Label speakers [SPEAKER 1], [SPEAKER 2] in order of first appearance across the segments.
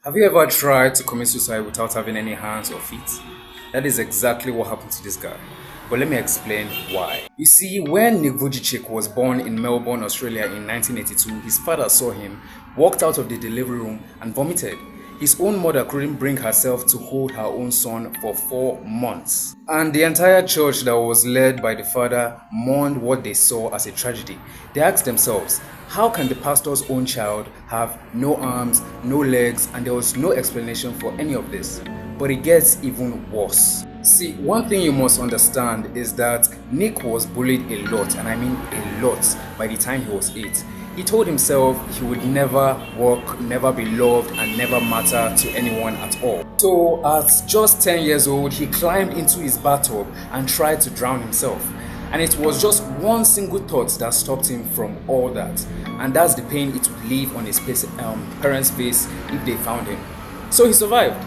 [SPEAKER 1] Have you ever tried to commit suicide without having any hands or feet? That is exactly what happened to this guy. But let me explain why. You see, when Nick Vujicic was born in Melbourne, Australia in 1982, his father saw him, walked out of the delivery room and vomited. His own mother couldn't bring herself to hold her own son for 4 months. And the entire church that was led by the father mourned what they saw as a tragedy. They asked themselves, how can the pastor's own child have no arms, no legs, and there was no explanation for any of this? But it gets even worse. See, one thing you must understand is that Nick was bullied a lot, and I mean a lot, by the time he was 8. He told himself he would never work, never be loved, and never matter to anyone at all. So at just 10 years old, he climbed into his bathtub and tried to drown himself. And it was just one single thought that stopped him from all that. And that's the pain it would leave on his parents' face if they found him. So he survived,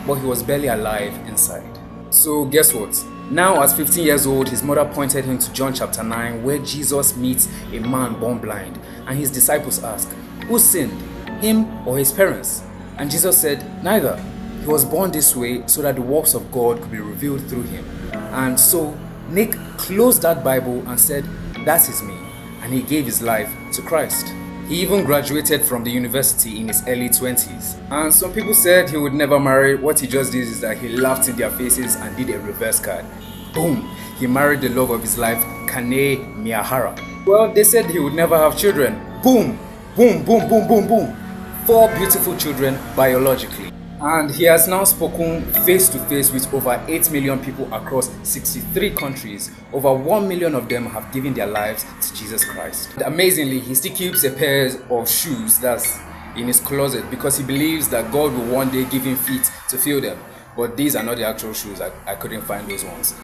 [SPEAKER 1] but he was barely alive inside. So guess what? Now at 15 years old, his mother pointed him to John chapter 9, where Jesus meets a man born blind. And his disciples asked, who sinned, him or his parents? And Jesus said, neither. He was born this way so that the works of God could be revealed through him. And so Nick closed that Bible and said, that is me. And he gave his life to Christ. He even graduated from the university in his early 20s. And some people said he would never marry. What he just did is that he laughed in their faces and did a reverse card. Boom! He married the love of his life, Kane Miyahara. Well, they said he would never have children. Boom! Boom, boom, boom, boom, boom. 4 beautiful children biologically. And he has now spoken face to face with over 8 million people across 63 countries. Over 1 million of them have given their lives to Jesus Christ. And amazingly, he still keeps a pair of shoes that's in his closet because he believes that God will one day give him feet to fill them. But these are not the actual shoes. I couldn't find those ones.